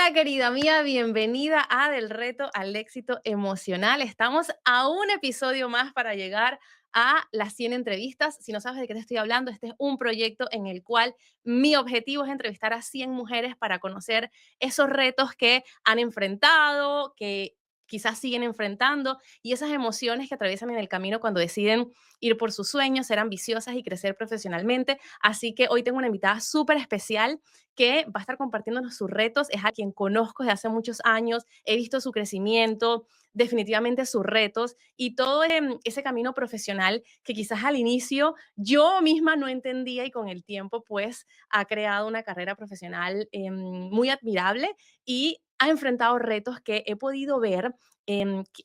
Hola, querida mía, bienvenida a Del Reto al Éxito Emocional. Estamos a un episodio más para llegar a las 100 entrevistas. Si no sabes de qué te estoy hablando, este es un proyecto en el cual mi objetivo es entrevistar a 100 mujeres para conocer esos retos que han enfrentado, que quizás siguen enfrentando y esas emociones que atraviesan en el camino cuando deciden ir por sus sueños, ser ambiciosas y crecer profesionalmente. Así que hoy tengo una invitada súper especial que va a estar compartiéndonos sus retos. Es a quien conozco desde hace muchos años, he visto su crecimiento, definitivamente sus retos y todo ese camino profesional que quizás al inicio yo misma no entendía y con el tiempo pues ha creado una carrera profesional muy admirable y ha enfrentado retos que he podido ver,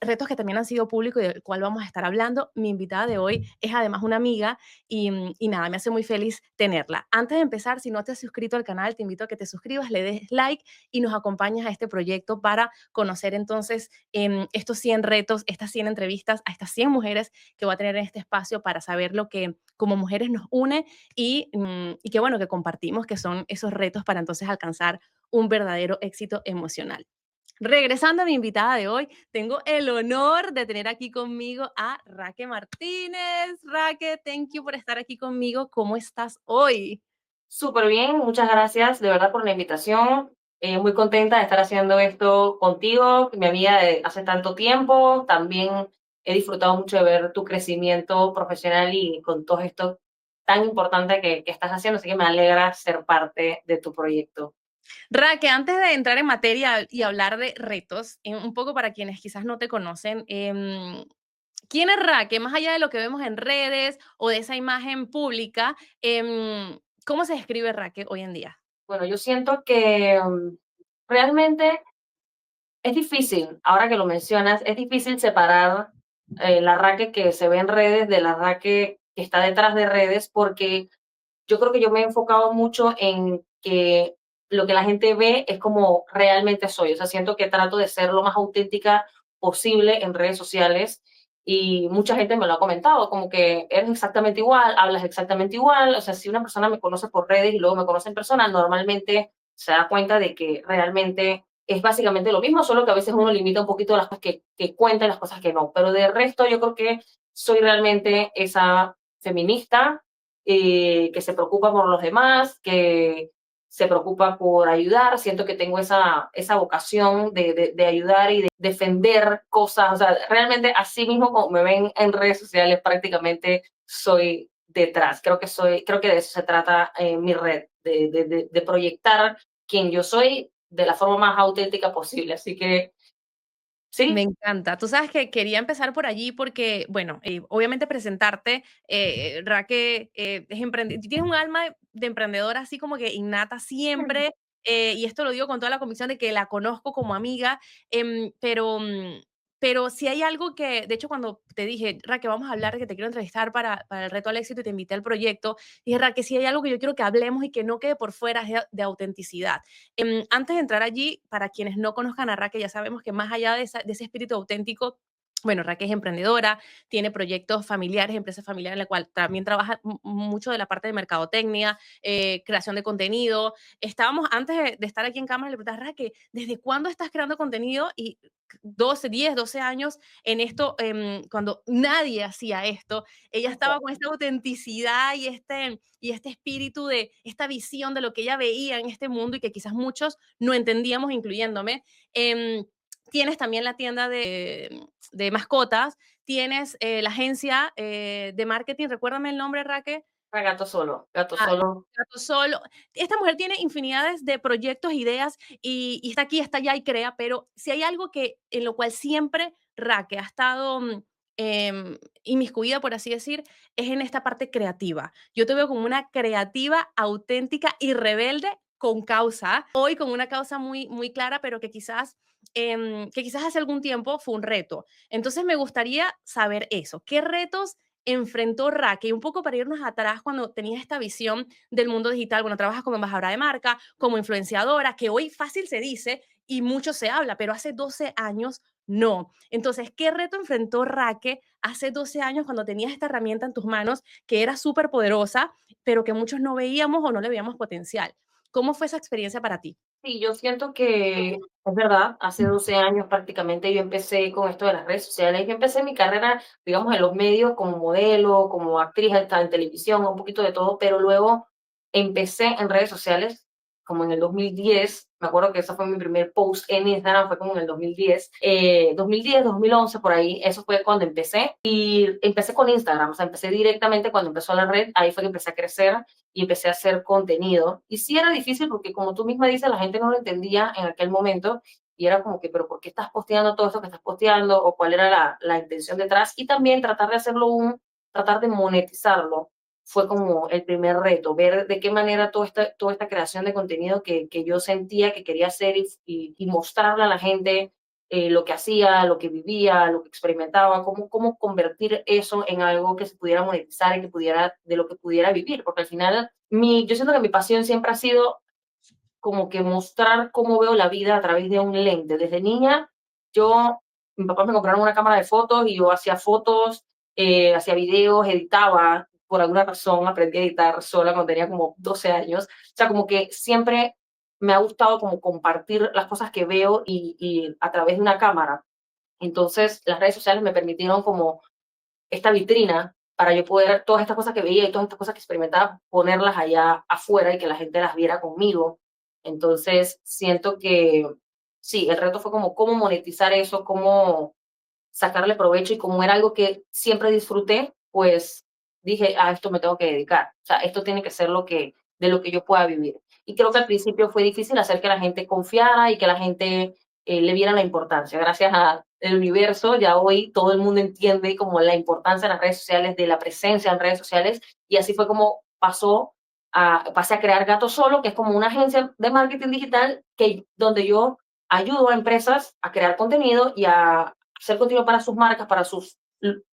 retos que también han sido públicos y del cual vamos a estar hablando. Mi invitada de hoy es además una amiga y nada, me hace muy feliz tenerla. Antes de empezar, si no te has suscrito al canal, te invito a que te suscribas, le des like y nos acompañes a este proyecto para conocer entonces estos 100 retos, estas 100 entrevistas a estas 100 mujeres que va a tener en este espacio para saber lo que como mujeres nos une y que bueno, que compartimos, que son esos retos para entonces alcanzar un verdadero éxito emocional. Regresando a mi invitada de hoy, tengo el honor de tener aquí conmigo a Raque Martínez. Raque, thank you por estar aquí conmigo. ¿Cómo estás hoy? Súper bien, muchas gracias de verdad por la invitación. Muy contenta de estar haciendo esto contigo, mi amiga de hace tanto tiempo. También he disfrutado mucho de ver tu crecimiento profesional y con todo esto tan importante que estás haciendo, así que me alegra ser parte de tu proyecto. Raque, antes de entrar en materia y hablar de retos, un poco para quienes quizás no te conocen, ¿quién es Raque? Más allá de lo que vemos en redes o de esa imagen pública, ¿cómo se describe Raque hoy en día? Bueno, yo siento que realmente es difícil, ahora que lo mencionas, es difícil separar la Raque que se ve en redes de la Raque que está detrás de redes porque yo creo que yo me he enfocado mucho en que lo que la gente ve es como realmente soy. O sea, siento que trato de ser lo más auténtica posible en redes sociales y mucha gente me lo ha comentado, como que eres exactamente igual, hablas exactamente igual. O sea, si una persona me conoce por redes y luego me conoce en persona, normalmente se da cuenta de que realmente es básicamente lo mismo, solo que a veces uno limita un poquito las cosas que cuenta y las cosas que no. Pero de resto yo creo que soy realmente esa feminista que se preocupa por los demás, que se preocupa por ayudar. Siento que tengo esa vocación de ayudar y de defender cosas. O sea, realmente así mismo como me ven en redes sociales, prácticamente soy detrás. Creo que de eso se trata mi red, de proyectar quién yo soy de la forma más auténtica posible. Así que Me sí. encanta. Tú sabes que quería empezar por allí porque, bueno, obviamente presentarte, Raque, tienes un alma de emprendedora así como que innata siempre, y esto lo digo con toda la convicción de que la conozco como amiga, pero si hay algo que, de hecho, cuando te dije, Raque, vamos a hablar, que te quiero entrevistar para el reto al éxito y te invité al proyecto, dije, Raque, si hay algo que yo quiero que hablemos y que no quede por fuera es de autenticidad. Antes de entrar allí, para quienes no conozcan a Raquel, ya sabemos que más allá de ese espíritu auténtico, bueno, Raquel es emprendedora, tiene proyectos familiares, empresas familiares en la cual también trabaja mucho de la parte de mercadotecnia, creación de contenido. Estábamos, antes de estar aquí en cámara, le preguntaba, Raquel, ¿desde cuándo estás creando contenido? Y 12 años en esto, cuando nadie hacía esto, ella estaba con esta autenticidad y este espíritu de esta visión de lo que ella veía en este mundo y que quizás muchos no entendíamos, incluyéndome. Em, Tienes también la tienda de mascotas, tienes la agencia de marketing, recuérdame el nombre, Raque. Gato solo, gato Ah, solo. Gato Solo. Esta mujer tiene infinidades de proyectos, ideas y está aquí, está allá y crea, pero si hay algo que en lo cual siempre Raque ha estado inmiscuida, por así decir, es en esta parte creativa. Yo te veo como una creativa, auténtica y rebelde con causa. Hoy con una causa muy, muy clara, pero que quizás hace algún tiempo fue un reto. Entonces me gustaría saber eso. ¿Qué retos enfrentó Raque? Y un poco para irnos atrás cuando tenías esta visión del mundo digital, bueno, trabajas como embajadora de marca, como influenciadora, que hoy fácil se dice y mucho se habla, pero hace 12 años no. Entonces, ¿qué reto enfrentó Raque hace 12 años cuando tenías esta herramienta en tus manos que era súper poderosa, pero que muchos no veíamos o no le veíamos potencial? ¿Cómo fue esa experiencia para ti? Sí, yo siento que es verdad, hace 12 años prácticamente yo empecé con esto de las redes sociales. Yo empecé mi carrera, digamos, en los medios como modelo, como actriz hasta en televisión, un poquito de todo, pero luego empecé en redes sociales como en el 2010. Me acuerdo que ese fue mi primer post en Instagram, fue como en el 2010, 2010, 2011, por ahí, eso fue cuando empecé. Y empecé con Instagram, o sea, empecé directamente cuando empezó la red, ahí fue que empecé a crecer y empecé a hacer contenido. Y sí era difícil porque, como tú misma dices, la gente no lo entendía en aquel momento y era como que, pero ¿por qué estás posteando todo esto que estás posteando? ¿O cuál era la intención detrás? Y también tratar de hacerlo tratar de monetizarlo fue como el primer reto, ver de qué manera toda esta creación de contenido que yo sentía que quería hacer y mostrarle a la gente lo que hacía, lo que vivía, lo que experimentaba, cómo convertir eso en algo que se pudiera monetizar y que pudiera, de lo que pudiera vivir, porque al final yo siento que mi pasión siempre ha sido como que mostrar cómo veo la vida a través de un lente. Desde niña, mis papás me compraron una cámara de fotos y yo hacía fotos, hacía videos, editaba. Por alguna razón aprendí a editar sola cuando tenía como 12 años. O sea, como que siempre me ha gustado como compartir las cosas que veo y a través de una cámara. Entonces, las redes sociales me permitieron como esta vitrina para yo poder todas estas cosas que veía y todas estas cosas que experimentaba, ponerlas allá afuera y que la gente las viera conmigo. Entonces, siento que sí, el reto fue como cómo monetizar eso, cómo sacarle provecho y como era algo que siempre disfruté, pues dije, a esto me tengo que dedicar. O sea, esto tiene que ser de lo que yo pueda vivir. Y creo que al principio fue difícil hacer que la gente confiara y que la gente le viera la importancia. Gracias al universo, ya hoy todo el mundo entiende como la importancia de las redes sociales, de la presencia en redes sociales, y así fue como pasé a crear Gato Solo, que es como una agencia de marketing digital donde yo ayudo a empresas a crear contenido y a hacer contenido para sus marcas, para sus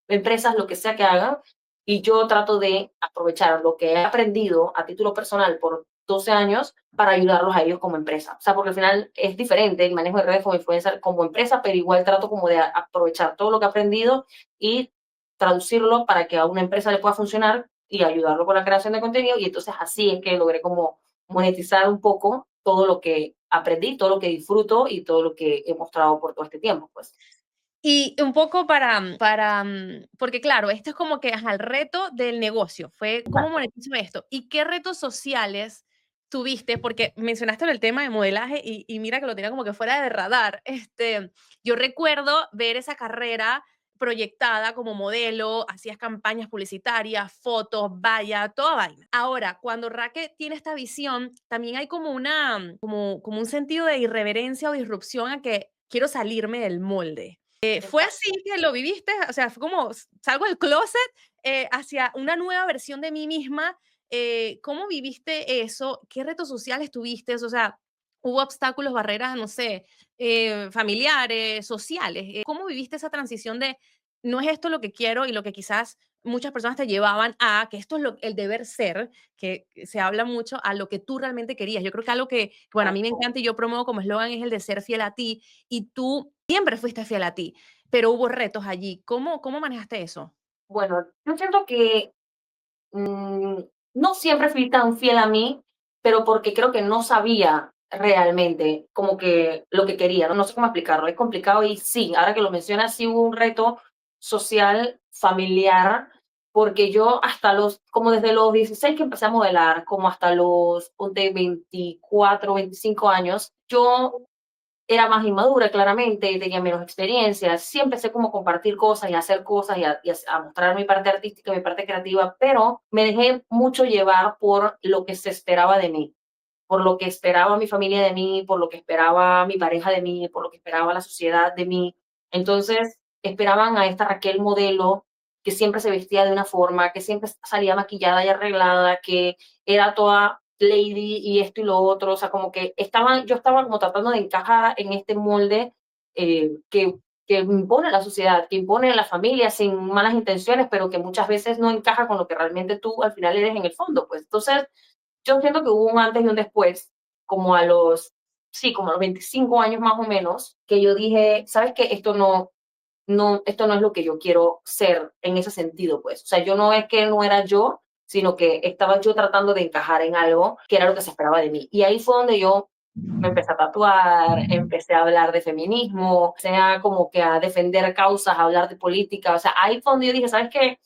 empresas, lo que sea que hagan, y yo trato de aprovechar lo que he aprendido a título personal por 12 años para ayudarlos a ellos como empresa. O sea, porque al final es diferente el manejo de redes como influencer como empresa, pero igual trato como de aprovechar todo lo que he aprendido y traducirlo para que a una empresa le pueda funcionar y ayudarlo con la creación de contenido. Y entonces así es que logré como monetizar un poco todo lo que aprendí, todo lo que disfruto y todo lo que he mostrado por todo este tiempo, pues. Y un poco porque claro, esto es como que ajá, el reto del negocio, fue cómo Exacto. monetizo esto. ¿Y qué retos sociales tuviste? Porque mencionaste el tema de modelaje y mira que lo tenía como que fuera de radar. Yo recuerdo ver esa carrera proyectada como modelo, hacías campañas publicitarias, fotos, vaya, toda vaina. Ahora, cuando Raque tiene esta visión, también hay como como un sentido de irreverencia o disrupción a que quiero salirme del molde. ¿Fue así Exacto. que lo viviste? O sea, fue como salgo del closet hacia una nueva versión de mí misma. ¿Cómo viviste eso? ¿Qué retos sociales tuviste? O sea, ¿hubo obstáculos, barreras, no sé, familiares, sociales? ¿Cómo viviste esa transición de no es esto lo que quiero y lo que quizás muchas personas te llevaban a que esto es el deber ser, que se habla mucho a lo que tú realmente querías? Yo creo que algo que, bueno, a mí me encanta y yo promuevo como eslogan es el de ser fiel a ti, y tú siempre fuiste fiel a ti, pero hubo retos allí. ¿Cómo manejaste eso? Bueno, yo siento que mm, no siempre fui tan fiel a mí, pero porque creo que no sabía realmente como que lo que quería, no, no sé cómo explicarlo, es complicado y sí, ahora que lo mencionas, sí hubo un reto social, familiar, porque yo como desde los 16 que empecé a modelar, como hasta los, ponte, 24, 25 años, yo era más inmadura, claramente, tenía menos experiencia. Sí empecé como a compartir cosas y a hacer cosas y a mostrar mi parte artística, mi parte creativa, pero me dejé mucho llevar por lo que se esperaba de mí, por lo que esperaba mi familia de mí, por lo que esperaba mi pareja de mí, por lo que esperaba la sociedad de mí. Entonces, esperaban a esta Raquel modelo que siempre se vestía de una forma, que siempre salía maquillada y arreglada, que era toda lady y esto y lo otro, o sea, como que yo estaba como tratando de encajar en este molde que impone la sociedad, que impone la familia sin malas intenciones, pero que muchas veces no encaja con lo que realmente tú al final eres en el fondo, pues. Entonces, yo siento que hubo un antes y un después, como como a los 25 años más o menos, que yo dije, ¿sabes qué? Esto no es lo que yo quiero ser en ese sentido, pues. O sea, yo no es que no era yo, sino que estaba yo tratando de encajar en algo que era lo que se esperaba de mí. Y ahí fue donde yo Me empecé a tatuar, empecé a hablar de feminismo, empecé a como que a defender causas, a hablar de política. O sea, ahí fue donde yo dije, ¿sabes qué?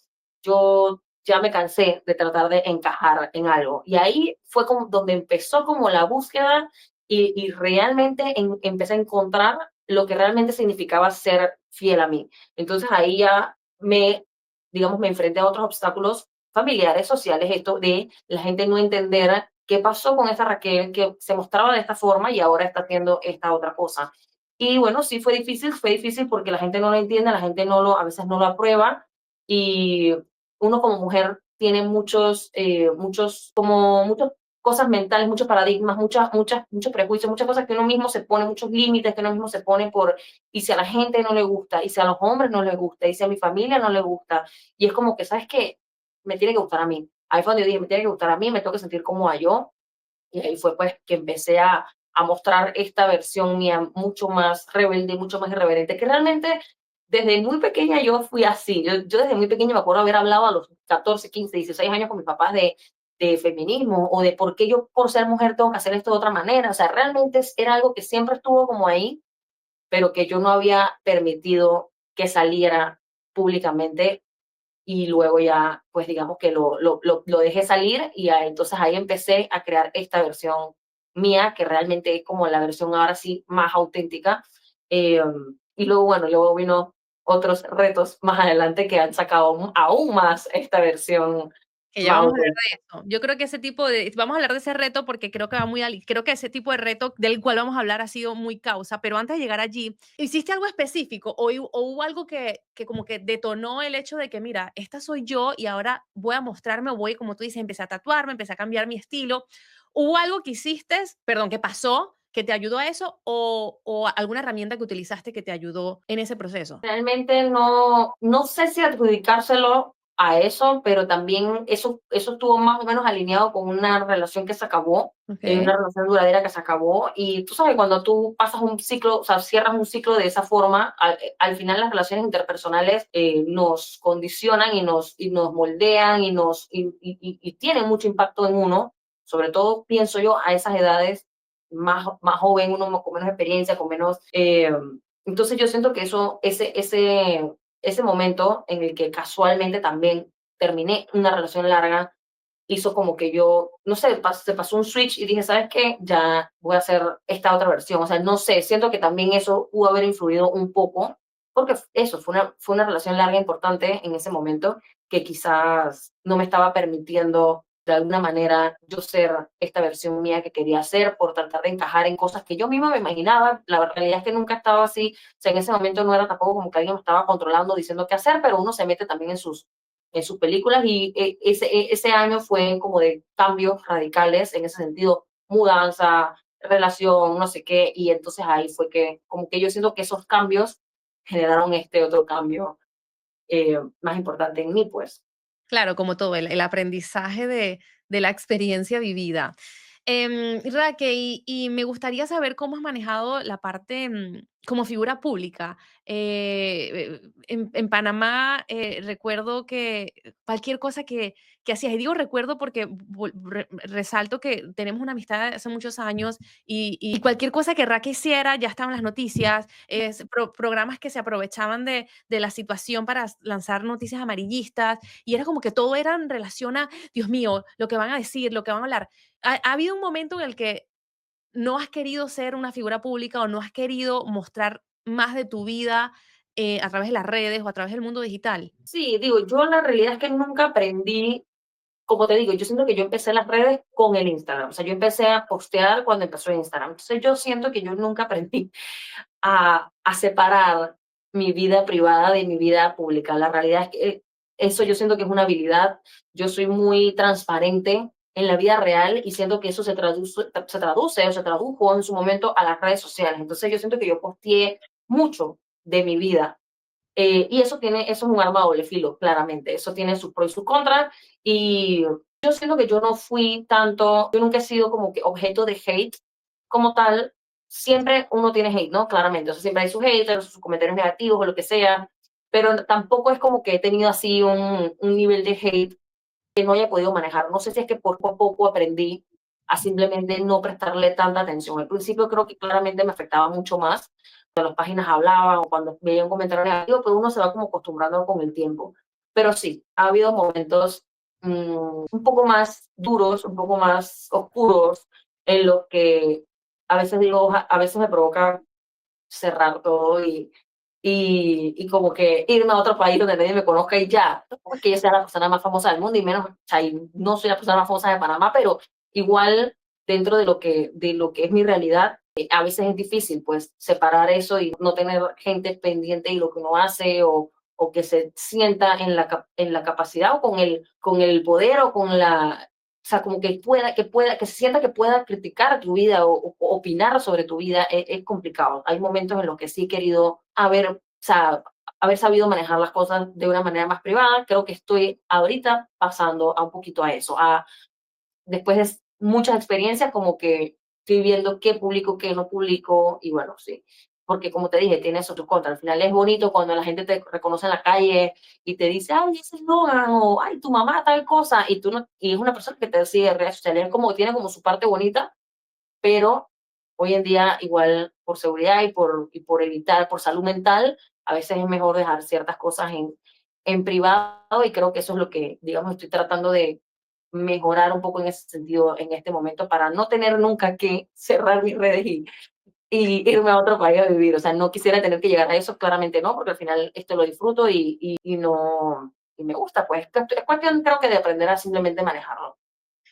Yo ya me cansé de tratar de encajar en algo. Y ahí fue como donde empezó como la búsqueda y realmente empecé a encontrar lo que realmente significaba ser fiel a mí. Entonces ahí ya digamos, me enfrenté a otros obstáculos familiares, sociales, esto de la gente no entender qué pasó con esta Raquel que se mostraba de esta forma y ahora está haciendo esta otra cosa. Y bueno, sí fue difícil porque la gente no lo entiende, la gente a veces no lo aprueba y uno como mujer tiene muchas cosas mentales, muchos paradigmas, muchos prejuicios, muchas cosas que uno mismo se pone, muchos límites que uno mismo se pone y si a la gente no le gusta, y si a los hombres no les gusta, y si a mi familia no le gusta, y es como que, ¿sabes qué? Me tiene que gustar a mí. Ahí fue donde yo dije, me tiene que gustar a mí, me tengo que sentir como a yo, y ahí fue pues que empecé a mostrar esta versión mía mucho más rebelde, mucho más irreverente, que realmente desde muy pequeña yo fui así. Yo desde muy pequeña me acuerdo haber hablado a los 14, 15, 16 años con mis papás de feminismo o de por qué yo por ser mujer tengo que hacer esto de otra manera. O sea, realmente era algo que siempre estuvo como ahí, pero que yo no había permitido que saliera públicamente y luego ya, pues digamos que lo dejé salir y entonces ahí empecé a crear esta versión mía, que realmente es como la versión ahora sí más auténtica. Eh, y luego, bueno, luego vino otros retos más adelante que han sacado aún más esta versión Que ya más vamos a hablar auténtica. de eso. Yo creo que ese tipo de, vamos a hablar de ese reto porque creo que va muy, creo que ese tipo de reto del cual vamos a hablar ha sido muy causa, pero antes de llegar allí, ¿hiciste algo específico o hubo algo que como que detonó el hecho de que, mira, esta soy yo y ahora voy a mostrarme o voy, como tú dices, empecé a tatuarme, empecé a cambiar mi estilo? ¿Hubo algo que hiciste, perdón, que pasó, que te ayudó a eso o alguna herramienta que utilizaste que te ayudó en ese proceso? Realmente no sé si adjudicárselo a eso, pero también eso estuvo más o menos alineado con una relación que se acabó, Ok. una relación duradera que se acabó. Y tú sabes, cuando tú pasas un ciclo, o sea, cierras un ciclo de esa forma, al final las relaciones interpersonales nos condicionan y nos moldean y tienen mucho impacto en uno, sobre todo pienso yo a esas edades más joven, uno con menos experiencia, con menos entonces yo siento que ese momento en el que casualmente también terminé una relación larga, hizo como que yo, no sé, se pasó un switch y dije, ¿sabes qué? Ya voy a hacer esta otra versión. O sea, no sé, siento que también eso pudo haber influido un poco, porque eso fue una relación larga importante en ese momento que quizás no me estaba permitiendo de alguna manera yo ser esta versión mía que quería ser por tratar de encajar en cosas que yo misma me imaginaba. La realidad es que nunca estaba así. O sea, en ese momento no era tampoco como que alguien me estaba controlando, diciendo qué hacer, pero uno se mete también en sus películas y ese año fue como de cambios radicales en ese sentido, mudanza, relación, no sé qué, y entonces ahí fue que como que yo siento que esos cambios generaron este otro cambio más importante en mí, pues. Claro, como todo, el aprendizaje de la experiencia vivida. Raque, y me gustaría saber cómo has manejado la parte como figura pública. En Panamá recuerdo que cualquier cosa que hacías, y digo recuerdo porque resalto que tenemos una amistad de hace muchos años y cualquier cosa que Raque hiciera ya estaba en las noticias, programas que se aprovechaban de la situación para lanzar noticias amarillistas y era como que todo era en relación a, Dios mío, lo que van a decir, lo que van a hablar. ¿Ha habido un momento en el que no has querido ser una figura pública o no has querido mostrar más de tu vida a través de las redes o a través del mundo digital? Sí, digo, yo la realidad es que nunca aprendí, como te digo, yo siento que yo empecé en las redes con el Instagram, o sea, yo empecé a postear cuando empezó Instagram, entonces yo siento que yo nunca aprendí a separar mi vida privada de mi vida pública. La realidad es que eso yo siento que es una habilidad. Yo soy muy transparente en la vida real y siento que eso se traduce o se tradujo en su momento a las redes sociales. Entonces yo siento que yo posteé mucho de mi vida. Y eso es un arma de doble filo, claramente. Eso tiene sus pros y sus contras. Y yo siento que yo no fui tanto, yo nunca he sido como que objeto de hate como tal. Siempre uno tiene hate, ¿no? Claramente. O sea, siempre hay sus haters, sus comentarios negativos o lo que sea. Pero tampoco es como que he tenido así un nivel de hate que no haya podido manejar. No sé si es que poco a poco aprendí. a simplemente no prestarle tanta atención. Al principio creo que claramente me afectaba mucho más cuando las páginas hablaban o cuando veía un comentario negativo, pero uno se va como acostumbrando con el tiempo. Pero sí, ha habido momentos un poco más duros, un poco más oscuros, en los que a veces digo, a veces me provoca cerrar todo y como que irme a otro país donde nadie me conozca y ya, no porque yo sea la persona más famosa del mundo y menos, o sea, y no soy la persona más famosa de Panamá, pero igual dentro de lo que es mi realidad, a veces es difícil pues separar eso y no tener gente pendiente de lo que uno hace o que se sienta en la capacidad o con el poder o con la, o sea, como que se sienta que pueda criticar tu vida o opinar sobre tu vida es complicado. Hay momentos en los que sí he querido o sea, haber sabido manejar las cosas de una manera más privada. Creo que estoy ahorita pasando a un poquito a eso, después de muchas experiencias, como que estoy viendo qué publico, qué no publico, y bueno, sí. Porque como te dije, tiene eso tus contras. Al final es bonito cuando la gente te reconoce en la calle y te dice, ay, ese es Logan, o ay, tu mamá tal cosa, y tú no, y es una persona que te sigue en redes sociales, es como, tiene como su parte bonita, pero hoy en día igual por seguridad y por evitar, por salud mental, a veces es mejor dejar ciertas cosas en privado y creo que eso es lo que, digamos, estoy tratando de mejorar un poco en ese sentido en este momento para no tener nunca que cerrar mis redes y irme a otro país a vivir. O sea, no quisiera tener que llegar a eso, claramente no, porque al final esto lo disfruto y no, y me gusta, pues es cuestión creo que de aprender a simplemente manejarlo.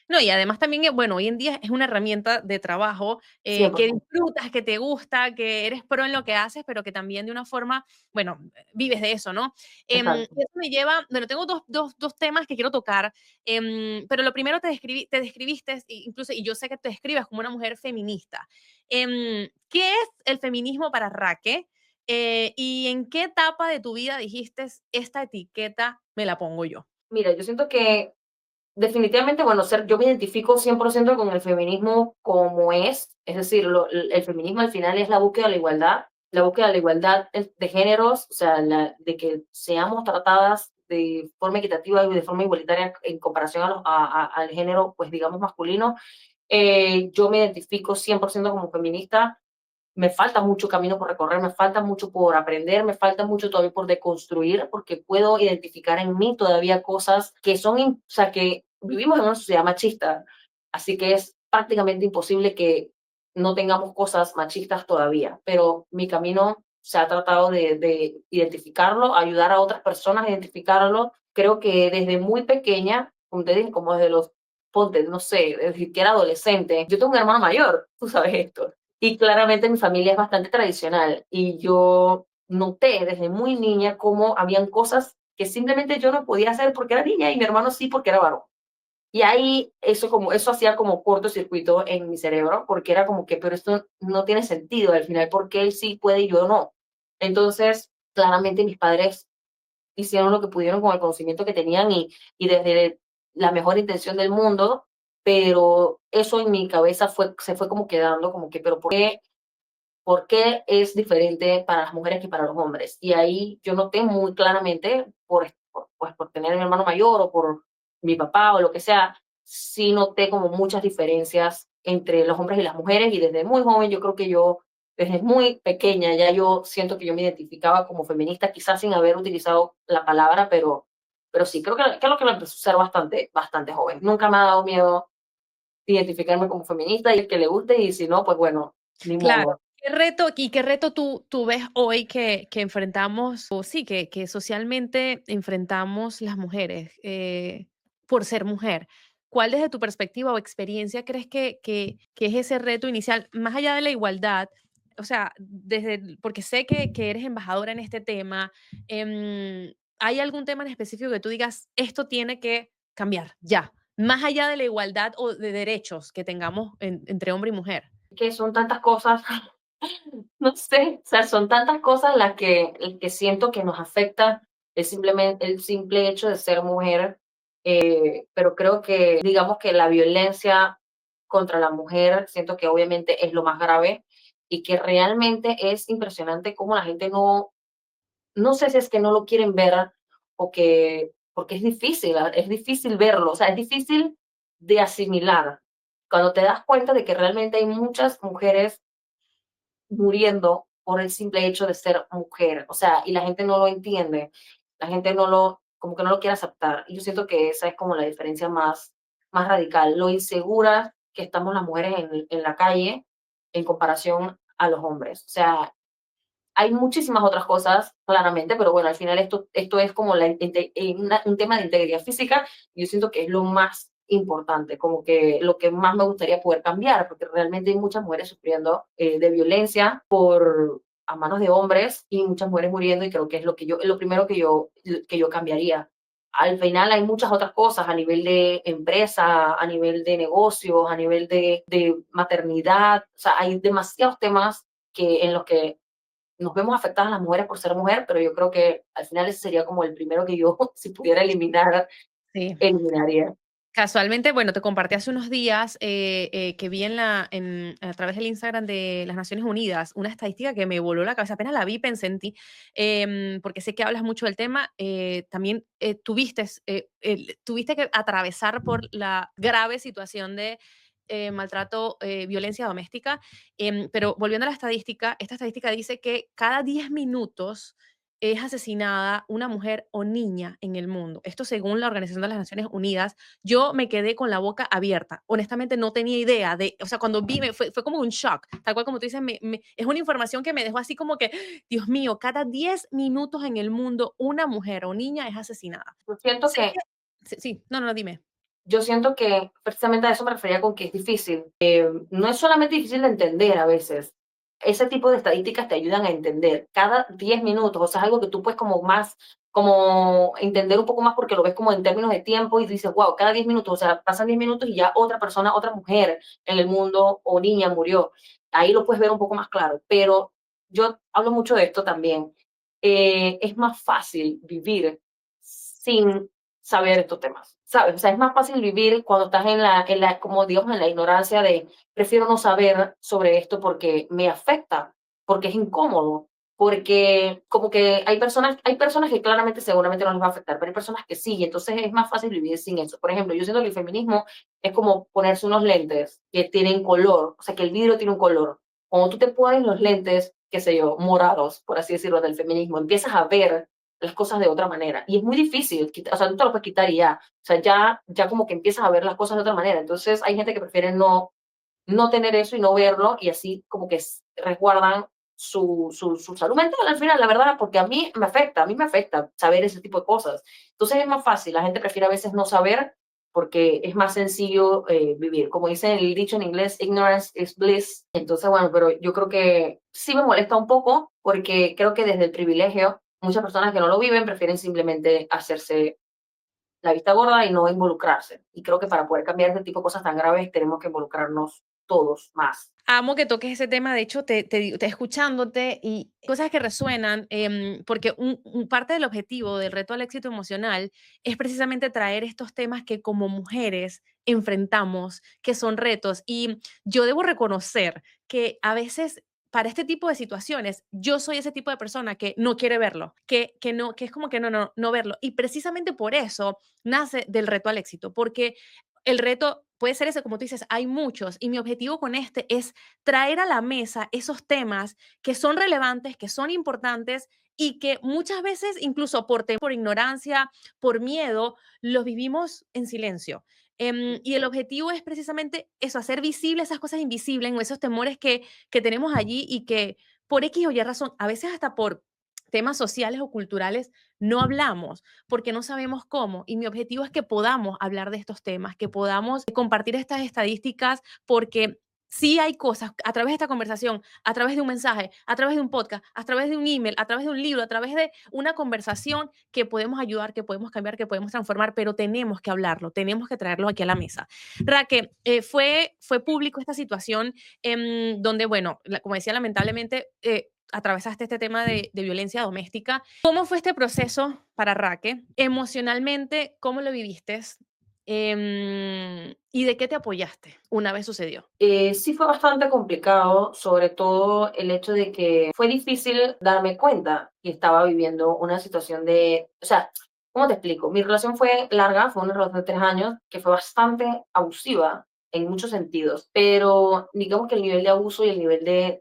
No, y además también, bueno, hoy en día es una herramienta de trabajo que 100%. disfrutas, que te gusta, que eres pro en lo que haces, pero que también de una forma, bueno, vives de eso, ¿no? Exacto. Y eso me lleva, bueno, tengo dos temas que quiero tocar, pero lo primero te describiste, incluso, y yo sé que te describes como una mujer feminista. ¿Qué es el feminismo para Raque? ¿Y en qué etapa de tu vida dijiste, esta etiqueta me la pongo yo? Mira, yo siento que definitivamente, bueno, yo me identifico 100% con el feminismo como es decir, el feminismo al final es la búsqueda de la igualdad de géneros, o sea, de que seamos tratadas de forma equitativa y de forma igualitaria en comparación al género, pues digamos, masculino. Yo me identifico 100% como feminista, me falta mucho camino por recorrer, me falta mucho por aprender, me falta mucho todavía por deconstruir, porque puedo identificar en mí todavía cosas que son, o sea, que vivimos en una sociedad machista, así que es prácticamente imposible que no tengamos cosas machistas todavía, pero mi camino se ha tratado de identificarlo, ayudar a otras personas a identificarlo. Creo que desde muy pequeña, como te dije, como desde los, ponte, no sé, desde que era adolescente, yo tengo un hermano mayor, tú sabes esto, y claramente mi familia es bastante tradicional y yo noté desde muy niña cómo habían cosas que simplemente yo no podía hacer porque era niña y mi hermano sí porque era varón. Y ahí eso hacía como cortocircuito en mi cerebro porque era como que, pero esto no tiene sentido al final, porque él sí puede y yo no. Entonces, claramente mis padres hicieron lo que pudieron con el conocimiento que tenían y desde la mejor intención del mundo, pero eso en mi cabeza se fue como quedando como que, pero ¿por qué es diferente para las mujeres que para los hombres? Y ahí yo noté muy claramente, pues, por tener a mi hermano mayor o por mi papá o lo que sea, sí noté como muchas diferencias entre los hombres y las mujeres y desde muy joven yo creo que yo, desde muy pequeña ya yo siento que yo me identificaba como feminista, quizás sin haber utilizado la palabra, pero sí, creo que lo empecé a usar bastante joven. Nunca me ha dado miedo identificarme como feminista y el que le guste y si no, pues bueno, ni Claro. modo. Qué reto tú ves hoy que enfrentamos, o sí, que socialmente enfrentamos las mujeres por ser mujer? ¿Cuál desde tu perspectiva o experiencia crees que es ese reto inicial, más allá de la igualdad? O sea, porque sé que eres embajadora en este tema, ¿hay algún tema en específico que tú digas, esto tiene que cambiar ya, más allá de la igualdad o de derechos que tengamos entre hombre y mujer? Que son tantas cosas, no sé, o sea, son tantas cosas el que siento que nos afecta es simplemente el simple hecho de ser mujer, pero creo que, digamos que la violencia contra la mujer, siento que obviamente es lo más grave y que realmente es impresionante cómo la gente no sé si es que no lo quieren ver porque es difícil verlo, o sea, es difícil de asimilar Cuando te das cuenta de que realmente hay muchas mujeres muriendo por el simple hecho de ser mujer, o sea, y la gente no lo entiende, la gente no lo, como que no lo quiere aceptar. Y yo siento que esa es como la diferencia más radical, lo insegura que estamos las mujeres en la calle en comparación a los hombres. O sea, hay muchísimas otras cosas, claramente, pero bueno, al final esto es como un tema de integridad física, y yo siento que es lo más importante, como que lo que más me gustaría poder cambiar, porque realmente hay muchas mujeres sufriendo de violencia a manos de hombres y muchas mujeres muriendo, y creo que es lo primero que yo cambiaría. Al final hay muchas otras cosas a nivel de empresa, a nivel de negocios, a nivel de maternidad, o sea, hay demasiados temas en los que nos vemos afectadas las mujeres por ser mujer, pero yo creo que al final ese sería como el primero que yo, si pudiera eliminar, Sí. eliminaría. Casualmente, bueno, te compartí hace unos días que vi a través del Instagram de las Naciones Unidas una estadística que me voló la cabeza. Apenas la vi, pensé en ti, porque sé que hablas mucho del tema. También tuviste que atravesar por la grave situación de maltrato, violencia doméstica. Pero volviendo a la estadística, esta estadística dice que cada 10 minutos es asesinada una mujer o niña en el mundo. Esto según la Organización de las Naciones Unidas. Yo me quedé con la boca abierta. Honestamente, no tenía idea de, o sea, cuando vi, fue como un shock, tal cual como tú dices, es una información que me dejó así como que, Dios mío, cada 10 minutos en el mundo una mujer o niña es asesinada. Yo siento Sé que que, sí, sí, no, no, dime. Yo siento que precisamente a eso me refería con que es difícil. No es solamente difícil de entender a veces. Ese tipo de estadísticas te ayudan a entender cada 10 minutos, o sea, es algo que tú puedes como más, como entender un poco más porque lo ves como en términos de tiempo y dices, wow, cada 10 minutos, o sea, pasan 10 minutos y ya otra persona, otra mujer en el mundo o niña murió. Ahí lo puedes ver un poco más claro, pero yo hablo mucho de esto también. Es más fácil vivir sin saber estos temas, ¿sabes? O sea, es más fácil vivir cuando estás como digamos, en la ignorancia de prefiero no saber sobre esto porque me afecta, porque es incómodo, porque como que hay personas que claramente seguramente no les va a afectar, pero hay personas que sí, y entonces es más fácil vivir sin eso. Por ejemplo, yo siento que el feminismo es como ponerse unos lentes que tienen color, o sea, que el vidrio tiene un color. Cuando tú te pones los lentes, qué sé yo, morados, por así decirlo, del feminismo, empiezas a ver las cosas de otra manera. Y es muy difícil, o sea, no te lo puedes quitar y ya. O sea, ya como que empiezas a ver las cosas de otra manera. Entonces hay gente que prefiere no tener eso y no verlo, y así como que resguardan su salud mental al final, la verdad, porque a mí me afecta saber ese tipo de cosas. Entonces es más fácil, la gente prefiere a veces no saber porque es más sencillo vivir. Como dice el dicho en inglés, ignorance is bliss. Entonces, bueno, pero yo creo que sí me molesta un poco porque creo que desde el privilegio, muchas personas que no lo viven prefieren simplemente hacerse la vista gorda y no involucrarse. Y creo que para poder cambiar este tipo de cosas tan graves tenemos que involucrarnos todos más. Amo que toques ese tema, de hecho, te escuchándote y cosas que resuenan, porque parte del objetivo del reto al éxito emocional es precisamente traer estos temas que como mujeres enfrentamos, que son retos. Y yo debo reconocer que a veces para este tipo de situaciones, yo soy ese tipo de persona que no quiere verlo, que no, que es como que no verlo. Y precisamente por eso nace del reto al éxito, porque el reto puede ser ese, como tú dices, hay muchos, y mi objetivo con este es traer a la mesa esos temas que son relevantes, que son importantes y que muchas veces, incluso por ignorancia, por miedo, los vivimos en silencio. Y el objetivo es precisamente eso, hacer visibles esas cosas invisibles, esos temores que tenemos allí y que por X o Y razón, a veces hasta por temas sociales o culturales, no hablamos porque no sabemos cómo. Y mi objetivo es que podamos hablar de estos temas, que podamos compartir estas estadísticas, porque sí hay cosas a través de esta conversación, a través de un mensaje, a través de un podcast, a través de un email, a través de un libro, a través de una conversación que podemos ayudar, que podemos cambiar, que podemos transformar, pero tenemos que hablarlo, tenemos que traerlo aquí a la mesa. Raque, fue público esta situación donde, bueno, como decía, lamentablemente atravesaste este tema de violencia doméstica. ¿Cómo fue este proceso para Raque? Emocionalmente, ¿cómo lo viviste? ¿Y de qué te apoyaste una vez sucedió? Sí fue bastante complicado, sobre todo el hecho de que fue difícil darme cuenta que estaba viviendo una situación o sea, ¿cómo te explico? Mi relación fue larga, fue una relación de 3 años que fue bastante abusiva. en muchos sentidos, pero digamos que el nivel de abuso y el nivel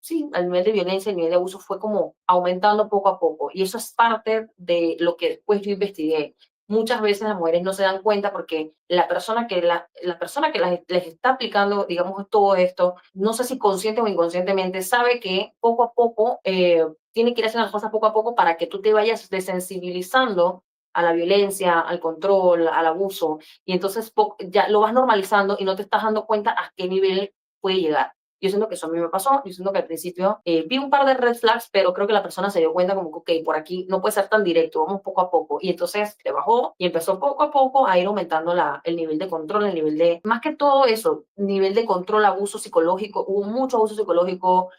sí, el nivel de violencia, el nivel de abuso fue como aumentando poco a poco, y eso es parte de lo que después yo investigué. Muchas veces las mujeres no se dan cuenta porque la persona que les está aplicando, digamos, todo esto, no sé si consciente o inconscientemente, sabe que poco a poco tiene que ir haciendo las cosas poco a poco para que tú te vayas desensibilizando a la violencia, al control, al abuso, y entonces ya lo vas normalizando y no te estás dando cuenta a qué nivel puede llegar. Yo siento que eso a mí me pasó, yo siento que al principio vi un par de red flags, pero creo que la persona se dio cuenta como que, ok, por aquí no puede ser tan directo, vamos poco a poco. Y entonces le bajó y empezó poco a poco a ir aumentando el nivel de control, el nivel de, más que todo eso, nivel de control, abuso psicológico, hubo mucho abuso psicológico,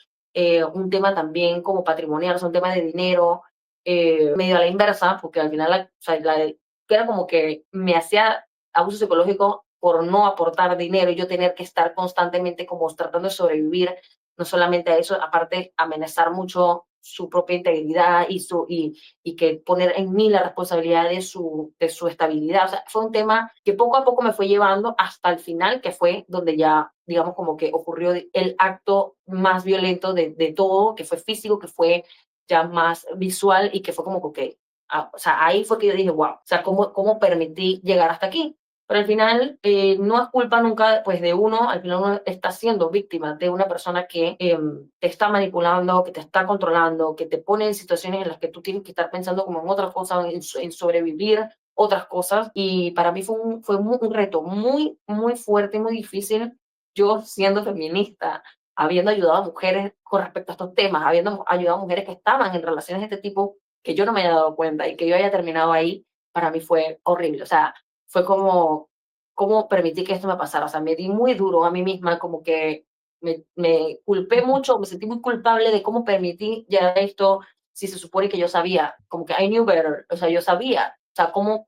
un tema también como patrimonial, o sea, un tema de dinero, medio a la inversa, porque al final, o sea, que era como que me hacía abuso psicológico por no aportar dinero y yo tener que estar constantemente como tratando de sobrevivir, no solamente a eso, aparte amenazar mucho su propia integridad y que poner en mí la responsabilidad de su estabilidad. O sea, fue un tema que poco a poco me fue llevando hasta el final, que fue donde ya, digamos, como que ocurrió el acto más violento de todo, que fue físico, que fue ya más visual y que fue como que, o sea, ahí fue que yo dije, wow, o sea, ¿cómo permití llegar hasta aquí? Pero al final no es culpa nunca pues de uno, al final uno está siendo víctima de una persona que te está manipulando, que te está controlando, que te pone en situaciones en las que tú tienes que estar pensando como en otras cosas, en sobrevivir otras cosas. Y para mí fue un reto muy, muy fuerte y muy difícil. Yo siendo feminista, habiendo ayudado a mujeres con respecto a estos temas, habiendo ayudado a mujeres que estaban en relaciones de este tipo, que yo no me haya dado cuenta y que yo haya terminado ahí, para mí fue horrible. O sea, fue como, ¿cómo permití que esto me pasara? O sea, me di muy duro a mí misma, como que me culpé mucho, me sentí muy culpable de cómo permití ya esto, si se supone que yo sabía, como que I knew better, o sea, yo sabía, o sea, ¿cómo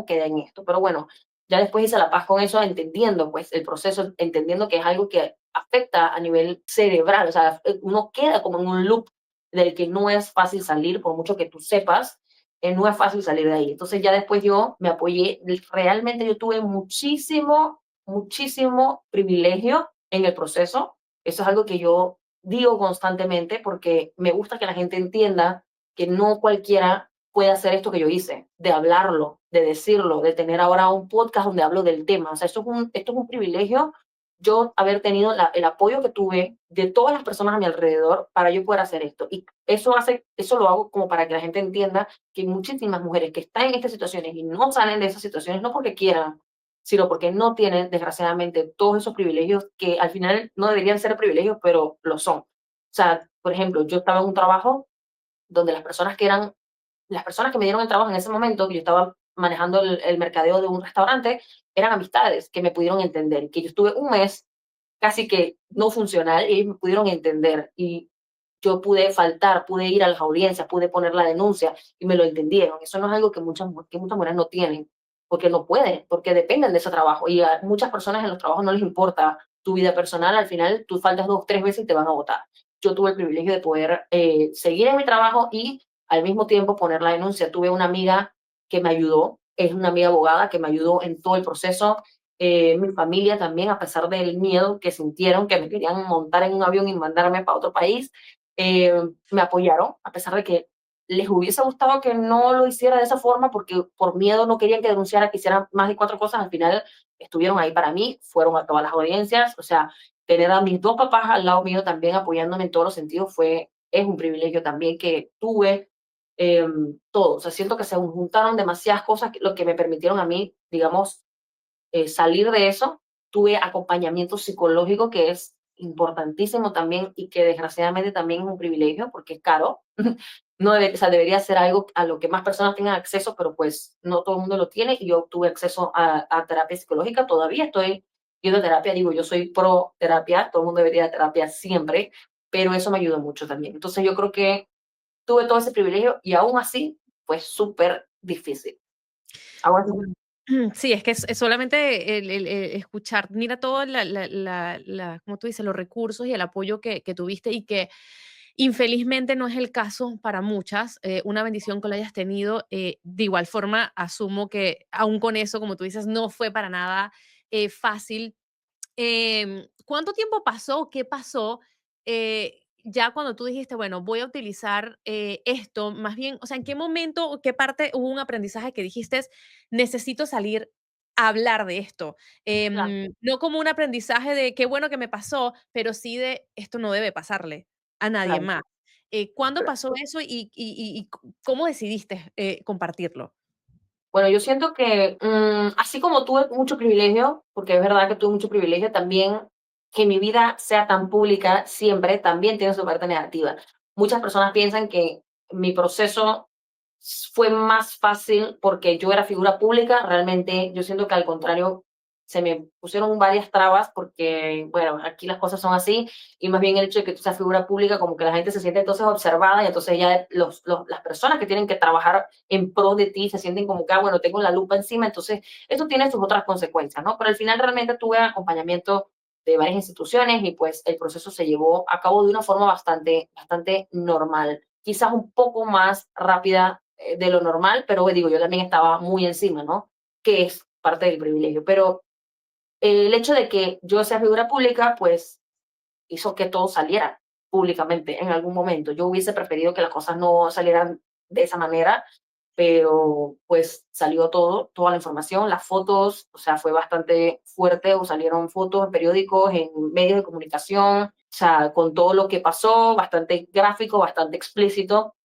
quedé en esto? Pero bueno, ya después hice la paz con eso, entendiendo pues el proceso, entendiendo que es algo que afecta a nivel cerebral, o sea, uno queda como en un loop del que no es fácil salir, por mucho que tú sepas, no es fácil salir de ahí. Entonces ya después yo me apoyé, realmente yo tuve muchísimo, muchísimo privilegio en el proceso. Eso es algo que yo digo constantemente porque me gusta que la gente entienda que no cualquiera puede hacer esto que yo hice, de hablarlo, de decirlo, de tener ahora un podcast donde hablo del tema. O sea, esto es un privilegio yo haber tenido el apoyo que tuve de todas las personas a mi alrededor para yo poder hacer esto. Y eso lo hago como para que la gente entienda que hay muchísimas mujeres que están en estas situaciones y no salen de esas situaciones, no porque quieran, sino porque no tienen, desgraciadamente, todos esos privilegios que al final no deberían ser privilegios, pero lo son. O sea, por ejemplo, yo estaba en un trabajo donde las personas que me dieron el trabajo en ese momento, que yo estaba manejando el mercadeo de un restaurante, eran amistades que me pudieron entender, que yo estuve un mes casi que no funcional y ellos me pudieron entender y yo pude faltar, pude ir a las audiencias, pude poner la denuncia y me lo entendieron. Eso no es algo que muchas mujeres no tienen, porque no pueden, porque dependen de ese trabajo y a muchas personas en los trabajos no les importa tu vida personal, al final tú faltas 2 o 3 veces y te van a votar. Yo tuve el privilegio de poder seguir en mi trabajo y al mismo tiempo poner la denuncia. Tuve una amiga que me ayudó, es una amiga abogada que me ayudó en todo el proceso. Mi familia también, a pesar del miedo que sintieron, que me querían montar en un avión y mandarme para otro país, eh, me apoyaron, a pesar de que les hubiese gustado que no lo hiciera de esa forma, porque por miedo no querían que denunciara, que hiciera más de 4 cosas, al final estuvieron ahí para mí, fueron a todas las audiencias, o sea, tener a mis dos papás al lado mío también apoyándome en todos los sentidos es un privilegio también que tuve, todo, o sea, siento que se juntaron demasiadas cosas lo que me permitieron a mí, digamos, salir de eso. Tuve acompañamiento psicológico que es importantísimo también y que desgraciadamente también es un privilegio porque es caro. No o sea, debería ser algo a lo que más personas tengan acceso, pero pues no todo el mundo lo tiene y yo tuve acceso a terapia psicológica. Todavía estoy yendo a terapia, digo, yo soy pro terapia, todo el mundo debería ir a terapia siempre, pero eso me ayudó mucho también. Entonces yo creo que tuve todo ese privilegio y aún así fue súper difícil. Aún así, Sí, es que es solamente el escuchar, mira todo como tú dices, los recursos y el apoyo que tuviste y que infelizmente no es el caso para muchas. Una bendición que lo hayas tenido. De igual forma, asumo que aún con eso, como tú dices, no fue para nada fácil. ¿Cuánto tiempo pasó? ¿Qué pasó? Ya cuando tú dijiste, bueno, voy a utilizar esto, más bien, o sea, ¿en qué momento o qué parte hubo un aprendizaje que dijiste, necesito salir a hablar de esto? Claro, No como un aprendizaje de qué bueno que me pasó, pero sí de esto no debe pasarle a nadie claro. más. ¿Cuándo pasó eso y cómo decidiste compartirlo? Bueno, yo siento que, así como tuve mucho privilegio, porque es verdad que tuve mucho privilegio, también que mi vida sea tan pública siempre también tiene su parte negativa. Muchas personas piensan que mi proceso fue más fácil porque yo era figura pública. Realmente yo siento que al contrario, se me pusieron varias trabas porque, bueno, aquí las cosas son así, y más bien el hecho de que tú seas figura pública, como que la gente se siente entonces observada, y entonces ya las personas que tienen que trabajar en pro de ti se sienten como que, bueno, tengo la lupa encima, entonces esto tiene sus otras consecuencias, ¿no? Pero al final realmente tuve acompañamiento de varias instituciones y pues el proceso se llevó a cabo de una forma bastante normal, quizás un poco más rápida de lo normal, pero digo, yo también estaba muy encima, ¿no? Que es parte del privilegio. Pero el hecho de que yo sea figura pública, pues hizo que todo saliera públicamente en algún momento. Yo hubiese preferido que las cosas no salieran de esa manera, pero pues salió todo, toda la información, las fotos, o sea, fue bastante fuerte, o salieron fotos en periódicos, en medios de comunicación, o sea, con todo lo que pasó, bastante gráfico, bastante explícito.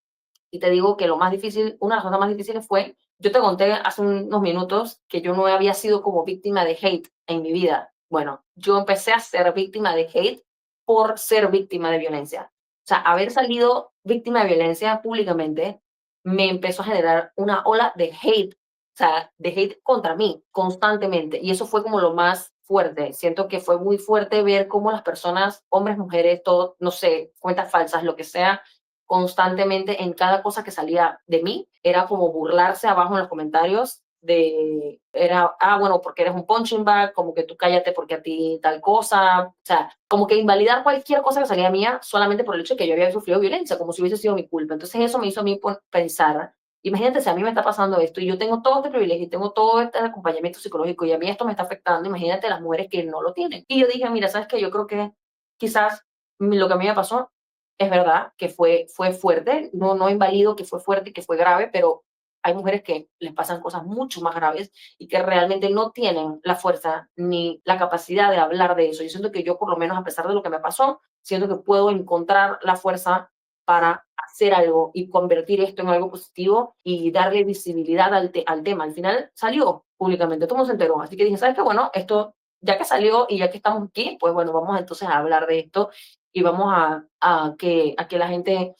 Y te digo que lo más difícil, una de las cosas más difíciles fue, yo te conté hace unos minutos que yo no había sido como víctima de hate en mi vida. Bueno, yo empecé a ser víctima de hate por ser víctima de violencia. O sea, haber salido víctima de violencia públicamente me empezó a generar una ola de hate, o sea, de hate contra mí constantemente. Y eso fue como lo más fuerte. Siento que fue muy fuerte ver cómo las personas, hombres, mujeres, todo, no sé, cuentas falsas, lo que sea, constantemente en cada cosa que salía de mí. Era como burlarse abajo en los comentarios de, era, bueno, porque eres un punching bag, como que tú cállate porque a ti tal cosa, o sea, como que invalidar cualquier cosa que salía mía solamente por el hecho de que yo había sufrido violencia, como si hubiese sido mi culpa. Entonces eso me hizo a mí pensar, imagínate si a mí me está pasando esto y yo tengo todo este privilegio y tengo todo este acompañamiento psicológico y a mí esto me está afectando, imagínate las mujeres que no lo tienen. Y yo dije, mira, ¿sabes qué? Yo creo que quizás lo que a mí me pasó es verdad que fue fuerte, no invalido que fue fuerte y que fue grave, pero hay mujeres que les pasan cosas mucho más graves y que realmente no tienen la fuerza ni la capacidad de hablar de eso. Yo siento que yo, por lo menos, a pesar de lo que me pasó, siento que puedo encontrar la fuerza para hacer algo y convertir esto en algo positivo y darle visibilidad al tema. Al final salió públicamente, todo el mundo se enteró. Así que dije, ¿sabes qué? Bueno, esto ya que salió y ya que estamos aquí, pues bueno, vamos entonces a hablar de esto y vamos a que la gente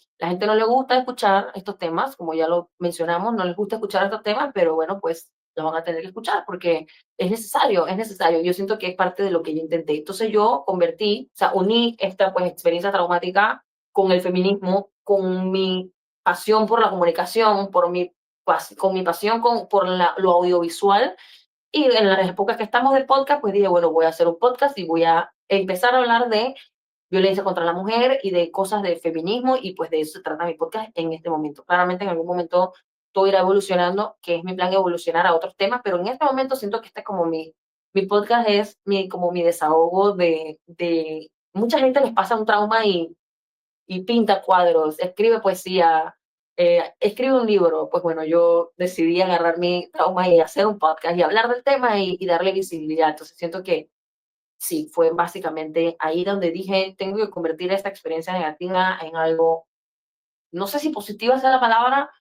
no le gusta escuchar estos temas, como ya lo mencionamos, no les gusta escuchar estos temas, pero bueno, pues lo van a tener que escuchar porque es necesario, es necesario. Yo siento que es parte de lo que yo intenté. Entonces yo convertí, o sea, uní esta pues experiencia traumática con el feminismo, con mi pasión por la comunicación, con mi pasión por lo audiovisual. Y en las épocas que estamos del podcast, pues dije, bueno, voy a hacer un podcast y voy a empezar a hablar de violencia contra la mujer y de cosas de feminismo, y pues de eso se trata mi podcast en este momento. Claramente en algún momento todo irá evolucionando, que es mi plan evolucionar a otros temas, pero en este momento siento que este es como mi podcast es como mi desahogo de mucha gente les pasa un trauma y pinta cuadros, escribe poesía, escribe un libro. Pues bueno, yo decidí agarrar mi trauma y hacer un podcast y hablar del tema y darle visibilidad. Entonces siento que sí, fue básicamente ahí donde dije, tengo que convertir esta experiencia negativa en algo, no sé si positiva sea la palabra,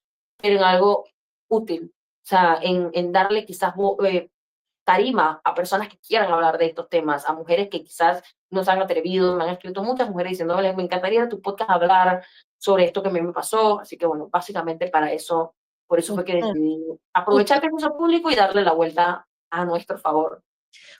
pero en algo útil. O sea, en darle quizás tarima a personas que quieran hablar de estos temas, a mujeres que quizás no se han atrevido. Me han escrito muchas mujeres diciéndole, me encantaría en tu podcast hablar sobre esto que a mí me pasó. Así que bueno, básicamente para eso, por eso fue que Ujú. decidí aprovechar Justo, que es uso público y darle la vuelta a nuestro favor.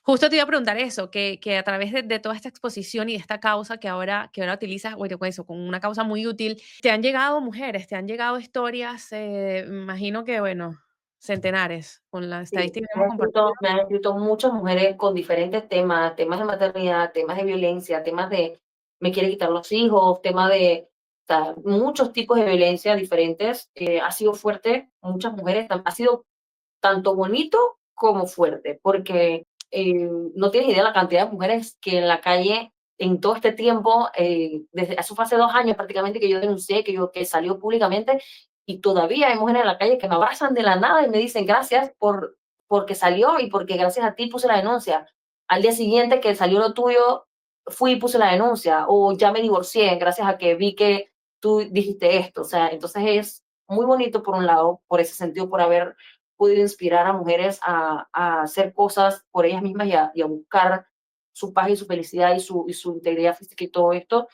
justo te iba a preguntar eso, que a través de toda esta exposición y de esta causa que ahora utilizas, bueno, con eso, con una causa muy útil, te han llegado mujeres, te han llegado historias, imagino que, bueno, centenares, con la Sí, estadística que hemos compartido. me han escrito muchas mujeres con diferentes temas, temas de maternidad, temas de violencia, temas de me quiere quitar los hijos, temas de, o sea, muchos tipos de violencia diferentes. Ha sido fuerte, muchas mujeres, ha sido tanto bonito como fuerte, porque no tienes idea la cantidad de mujeres que en la calle en todo este tiempo, desde eso fue hace 2 años prácticamente que yo denuncié, que salió públicamente, y todavía hay mujeres en la calle que me abrazan de la nada y me dicen gracias porque salió y porque gracias a ti puse la denuncia. Al día siguiente que salió lo tuyo, fui y puse la denuncia, o ya me divorcié gracias a que vi que tú dijiste esto. O sea, entonces es muy bonito por un lado, por ese sentido, por haber podido inspirar a mujeres a hacer cosas por ellas mismas y a buscar su paz y su felicidad y su integridad física y todo esto.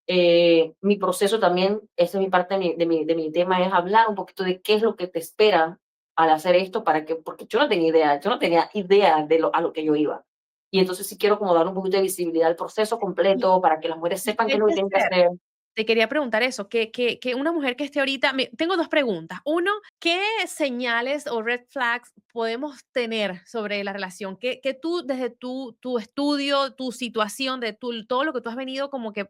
Mi proceso también, esa es mi parte de mi tema, es hablar un poquito de qué es lo que te espera al hacer esto, porque yo no tenía idea a lo que yo iba. Y entonces sí quiero como dar un poquito de visibilidad al proceso ¿Y, completo para que las mujeres y sepan qué qué hay es lo que que tienen que hacer? hacer. Te quería preguntar eso, que una mujer que esté ahorita, tengo dos preguntas. Uno, ¿qué señales o red flags podemos tener sobre la relación? Que tú, desde tu estudio, tu situación, todo lo que tú has venido como que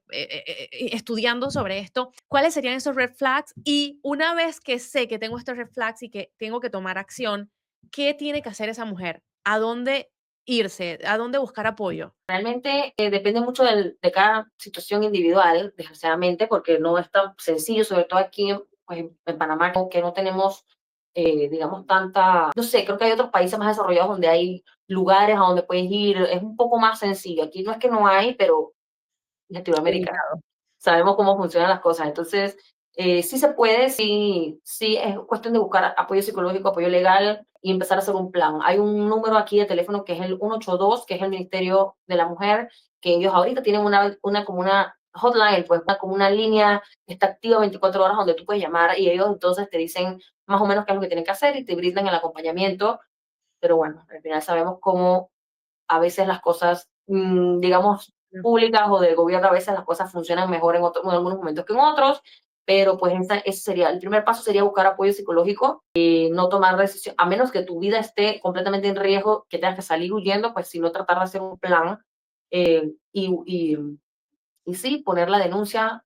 estudiando sobre esto, ¿cuáles serían esos red flags? Y una vez que sé que tengo estos red flags y que tengo que tomar acción, ¿qué tiene que hacer esa mujer? ¿A dónde irse? ¿A dónde buscar apoyo? Realmente depende mucho de cada situación individual, desgraciadamente, porque no es tan sencillo, sobre todo aquí pues, en Panamá, que no tenemos, digamos, tanta, no sé, creo que hay otros países más desarrollados donde hay lugares a donde puedes ir, es un poco más sencillo. Aquí no es que no hay, pero Latinoamérica Limitado. sabemos cómo funcionan las cosas. Entonces, sí se puede, sí, sí es cuestión de buscar apoyo psicológico, apoyo legal y empezar a hacer un plan. Hay un número aquí de teléfono que es el 182, que es el Ministerio de la Mujer, que ellos ahorita tienen como una hotline, pues como una línea que está activa 24 horas donde tú puedes llamar y ellos entonces te dicen más o menos qué es lo que tienen que hacer y te brindan el acompañamiento. Pero bueno, al final sabemos cómo a veces las cosas, digamos, públicas o del gobierno, a veces las cosas funcionan mejor en algunos momentos que en otros, pero pues ese sería, el primer paso sería buscar apoyo psicológico, no tomar decisión, a menos que tu vida esté completamente en riesgo, que tengas que salir huyendo, pues si no tratar de hacer un plan y sí, poner la denuncia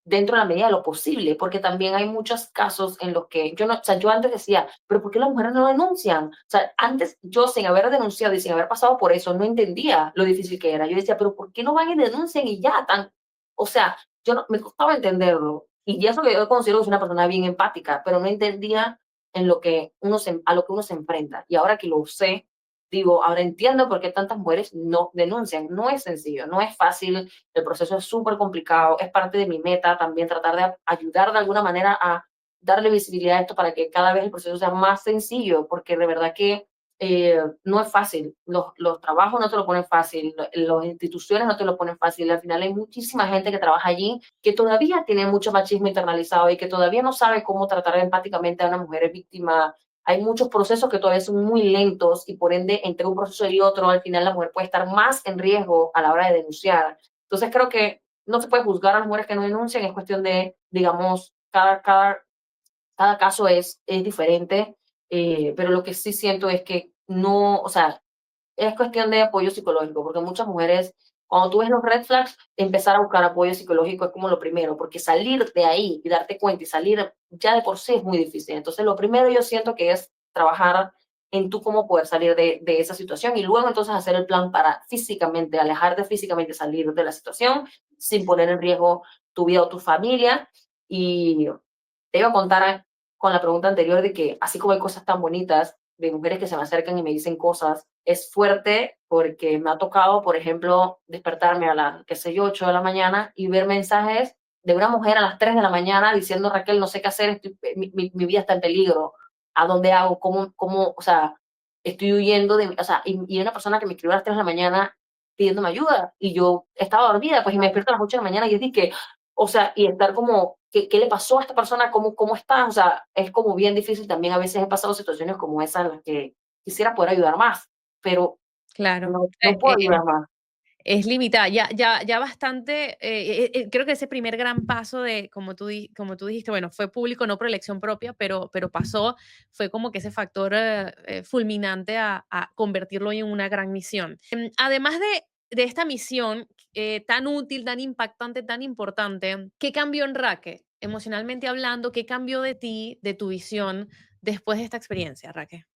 dentro de la medida de lo posible, porque también hay muchos casos en los que yo no, o sea, yo antes decía, pero ¿por qué las mujeres no denuncian? O sea, antes yo sin haber denunciado y sin haber pasado por eso, no entendía lo difícil que era. Yo decía, pero ¿por qué no van y denuncian y ya tan? O sea, yo no, me costaba entenderlo. Y eso que yo considero que soy una persona bien empática, pero no entendía a lo que uno se enfrenta. Y ahora que lo sé, digo, ahora entiendo por qué tantas mujeres no denuncian. No es sencillo, no es fácil, el proceso es súper complicado, es parte de mi meta también tratar de ayudar de alguna manera a darle visibilidad a esto para que cada vez el proceso sea más sencillo, porque de verdad que no es fácil. Los trabajos no te lo ponen fácil, las instituciones no te lo ponen fácil. Al final hay muchísima gente que trabaja allí que todavía tiene mucho machismo internalizado y que todavía no sabe cómo tratar empáticamente a una mujer víctima. Hay muchos procesos que todavía son muy lentos y por ende entre un proceso y otro al final la mujer puede estar más en riesgo a la hora de denunciar. Entonces creo que no se puede juzgar a las mujeres que no denuncian, es cuestión de, digamos, cada caso es diferente, pero lo que sí siento es que no, o sea, es cuestión de apoyo psicológico, porque muchas mujeres, cuando tú ves los red flags, empezar a buscar apoyo psicológico es como lo primero, porque salir de ahí y darte cuenta y salir ya de por sí es muy difícil. Entonces, lo primero yo siento que es trabajar en tú cómo poder salir de esa situación y luego entonces hacer el plan para físicamente, alejarte físicamente, salir de la situación sin poner en riesgo tu vida o tu familia. Y te iba a contar con la pregunta anterior de que así como hay cosas tan bonitas de mujeres que se me acercan y me dicen cosas, es fuerte porque me ha tocado, por ejemplo, despertarme a las, qué sé yo, 8 de la mañana y ver mensajes de una mujer a las 3 de la mañana diciendo, Raquel, no sé qué hacer, mi vida está en peligro, ¿a dónde hago? O sea, estoy huyendo o sea, y una persona que me escribió a las 3 de la mañana pidiéndome ayuda y yo estaba dormida, pues y me despierto a las 8 de la mañana y yo dije, o sea, y estar como, ¿qué le pasó a esta persona? ¿Cómo está? O sea, es como bien difícil. También a veces he pasado situaciones como esa en las que quisiera poder ayudar más, pero Claro. no puedo ayudar más. Es limitada, ya bastante, creo que ese primer gran paso de, como tú dijiste, bueno, fue público, no por elección propia, pero pasó, fue como que ese factor fulminante a convertirlo en una gran misión. Además de esta misión tan útil, tan impactante, tan importante, ¿qué cambió en Raque? Emocionalmente hablando, ¿qué cambió de ti, de tu visión, después de esta experiencia, Raque?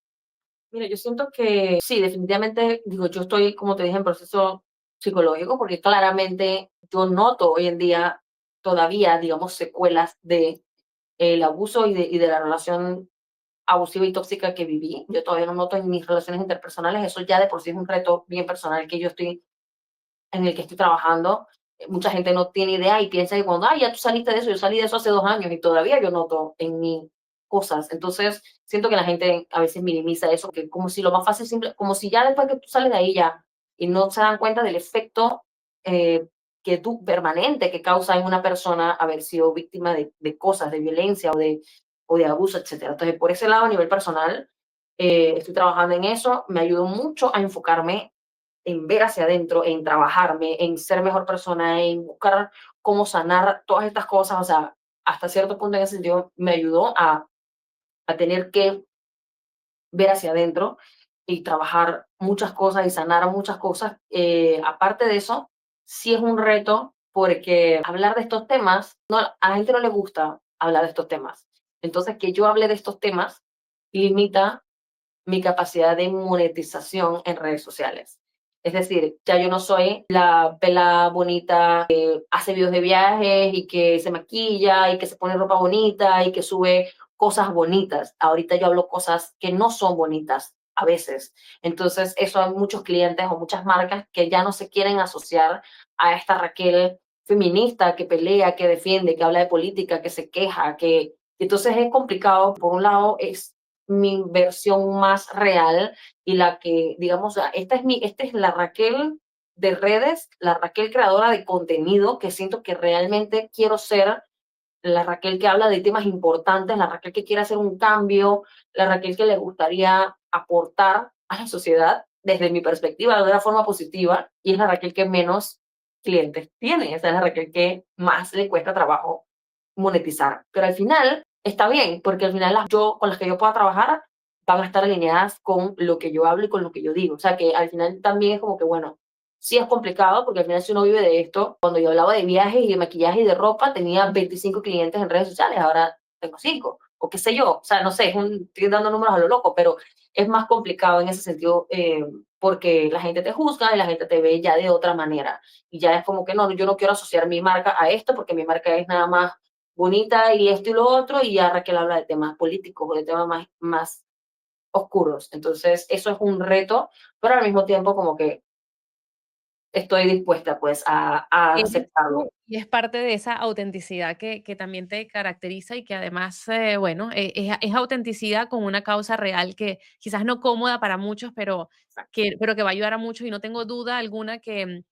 Mira, yo siento que sí, definitivamente, digo, yo estoy, como te dije, en proceso psicológico, porque claramente yo noto hoy en día todavía, digamos, secuelas de el abuso y de la relación abusiva y tóxica que viví. Yo todavía no noto en mis relaciones interpersonales, eso ya de por sí es un reto bien personal que yo estoy en el que estoy trabajando. Mucha gente no tiene idea y piensa que cuando, ay, ya tú saliste de eso, yo salí de eso hace 2 años y todavía yo noto en mí cosas. Entonces, siento que la gente a veces minimiza eso, que como si lo más fácil, simple, como si ya después que tú sales de ahí ya, y no se dan cuenta del efecto que tú, permanente que causa en una persona haber sido víctima de cosas, de violencia o de abuso, etcétera. Entonces, por ese lado, a nivel personal, estoy trabajando en eso, me ayudó mucho a enfocarme en ver hacia adentro, en trabajarme, en ser mejor persona, en buscar cómo sanar todas estas cosas, o sea, hasta cierto punto en ese sentido me ayudó a tener que ver hacia adentro y trabajar muchas cosas y sanar muchas cosas. Aparte de eso, sí es un reto porque hablar de estos temas, no, a la gente no le gusta hablar de estos temas. Entonces, que yo hable de estos temas limita mi capacidad de monetización en redes sociales. Es decir, ya yo no soy la pela bonita que hace videos de viajes y que se maquilla y que se pone ropa bonita y que sube cosas bonitas. Ahorita yo hablo cosas que no son bonitas a veces. Entonces, eso hay muchos clientes o muchas marcas que ya no se quieren asociar a esta Raquel feminista que pelea, que defiende, que habla de política, que se queja, que entonces es complicado. Por un lado, es mi versión más real y la que, digamos, esta es la Raquel de redes, la Raquel creadora de contenido, que siento que realmente quiero ser la Raquel que habla de temas importantes, la Raquel que quiere hacer un cambio, la Raquel que le gustaría aportar a la sociedad desde mi perspectiva de una forma positiva, y es la Raquel que menos clientes tiene, esa es la Raquel que más le cuesta trabajo monetizar. Pero al final está bien, porque al final yo con las que yo pueda trabajar van a estar alineadas con lo que yo hablo y con lo que yo digo. O sea que al final también es como que, bueno, sí es complicado porque al final si uno vive de esto, cuando yo hablaba de viajes y de maquillaje y de ropa, tenía 25 clientes en redes sociales, ahora tengo 5, o qué sé yo, o sea, no sé, estoy dando números a lo loco, pero es más complicado en ese sentido porque la gente te juzga y la gente te ve ya de otra manera. Y ya es como que no, yo no quiero asociar mi marca a esto porque mi marca es nada más bonita y esto y lo otro, y ya Raquel habla de temas políticos o de temas más oscuros. Entonces, eso es un reto, pero al mismo tiempo como que estoy dispuesta pues a Eres tú aceptarlo. y es parte de esa autenticidad que también te caracteriza y que además, bueno, es autenticidad con una causa real que quizás no cómoda para muchos, pero que va a ayudar a muchos y no tengo duda alguna que,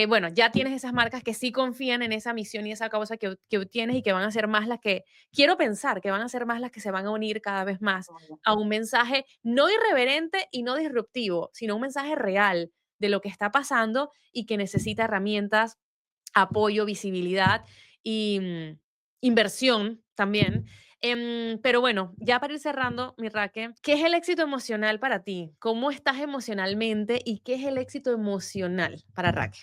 bueno, ya tienes esas marcas que sí confían en esa misión y esa causa que tienes y que van a ser más las que, quiero pensar, que van a ser más las que se van a unir cada vez más a un mensaje no irreverente y no disruptivo, sino un mensaje real de lo que está pasando y que necesita herramientas, apoyo, visibilidad y inversión también. Pero bueno, ya para ir cerrando, mi Raque, ¿qué es el éxito emocional para ti? ¿Cómo estás emocionalmente y qué es el éxito emocional para Raque?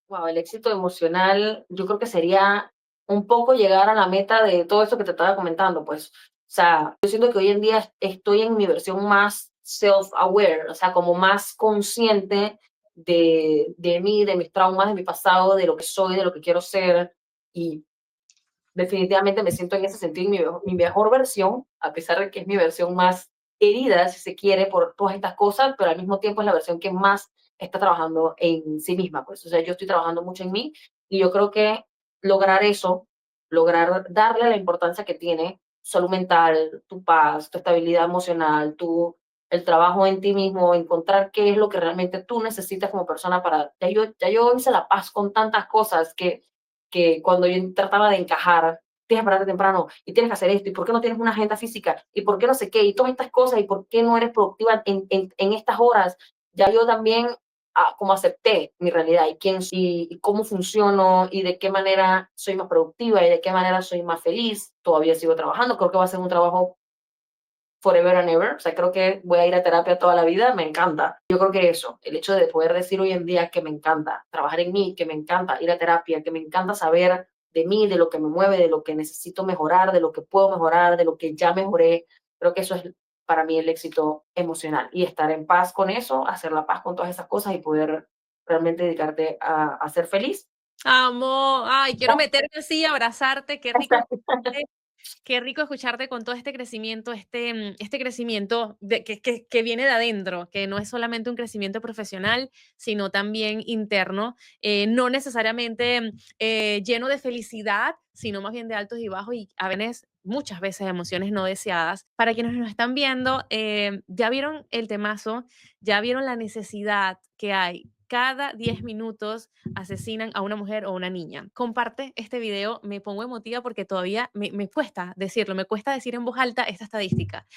Wow, el éxito emocional, yo creo que sería un poco llegar a la meta de todo esto que te estaba comentando, pues, o sea, yo siento que hoy en día estoy en mi versión más self-aware, o sea, como más consciente de mí, de mis traumas, de mi pasado, de lo que soy, de lo que quiero ser, y definitivamente me siento en ese sentido mi mejor versión, a pesar de que es mi versión más herida, si se quiere, por todas estas cosas, pero al mismo tiempo es la versión que más está trabajando en sí misma, pues, o sea, yo estoy trabajando mucho en mí y yo creo que lograr eso, lograr darle la importancia que tiene salud mental, tu paz, tu estabilidad emocional, el trabajo en ti mismo, encontrar qué es lo que realmente tú necesitas como persona para, ya yo hice la paz con tantas cosas que cuando yo trataba de encajar, tienes que pararte temprano y tienes que hacer esto, y por qué no tienes una agenda física, y por qué no sé qué, y todas estas cosas, y por qué no eres productiva en estas horas, ya yo también como acepté mi realidad y quién y cómo funciono y de qué manera soy más productiva y de qué manera soy más feliz. Todavía sigo trabajando, creo que va a ser un trabajo forever and ever, o sea, creo que voy a ir a terapia toda la vida, me encanta. Yo creo que eso, el hecho de poder decir hoy en día que me encanta trabajar en mí, que me encanta ir a terapia, que me encanta saber de mí, de lo que me mueve, de lo que necesito mejorar, de lo que puedo mejorar, de lo que ya mejoré, creo que eso es para mí el éxito emocional y estar en paz con eso, hacer la paz con todas esas cosas y poder realmente dedicarte a ser feliz. Amo, ay, quiero meterme así, abrazarte, qué rico escucharte. Qué rico escucharte con todo este crecimiento, este crecimiento que viene de adentro, que no es solamente un crecimiento profesional, sino también interno, no necesariamente lleno de felicidad, sino más bien de altos y bajos y a veces, muchas veces emociones no deseadas. Para quienes nos están viendo, ya vieron el temazo, ya vieron la necesidad que hay. Cada 10 minutos asesinan a una mujer o una niña. Comparte este video, me pongo emotiva porque todavía me cuesta decirlo, me cuesta decir en voz alta esta estadística.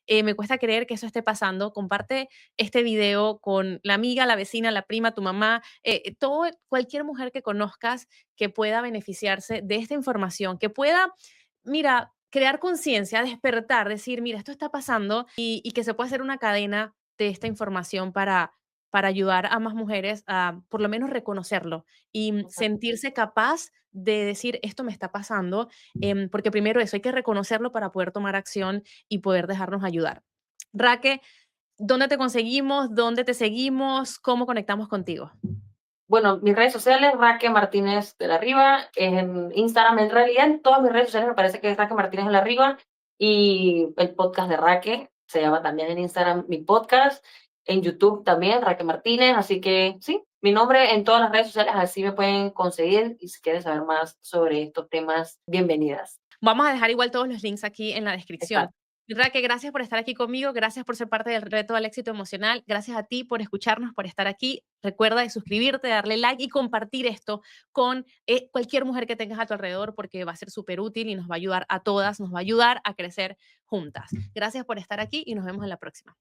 Me cuesta creer que eso esté pasando. Comparte este video con la amiga, la vecina, la prima, tu mamá, cualquier mujer que conozcas que pueda beneficiarse de esta información, que pueda, mira, crear conciencia, despertar, decir, mira, esto está pasando y que se puede hacer una cadena de esta información para ayudar a más mujeres a por lo menos reconocerlo y sentirse capaz de decir, esto me está pasando, porque primero eso, hay que reconocerlo para poder tomar acción y poder dejarnos ayudar. Raque, ¿dónde te conseguimos? ¿Dónde te seguimos? ¿Cómo conectamos contigo? Bueno, mis redes sociales, Raque Martínez de la Riva, en Instagram, en realidad en todas mis redes sociales me parece que es Raque Martínez de la Riva y el podcast de Raque, se llama también en Instagram mi podcast, en YouTube también, Raque Martínez, así que sí, mi nombre en todas las redes sociales, así me pueden conseguir y si quieren saber más sobre estos temas, bienvenidas. Vamos a dejar igual todos los links aquí en la descripción. Exacto. Raque, gracias por estar aquí conmigo, gracias por ser parte del reto al éxito emocional, gracias a ti por escucharnos, por estar aquí. Recuerda de suscribirte, darle like y compartir esto con cualquier mujer que tengas a tu alrededor porque va a ser súper útil y nos va a ayudar a todas, nos va a ayudar a crecer juntas. Gracias por estar aquí y nos vemos en la próxima.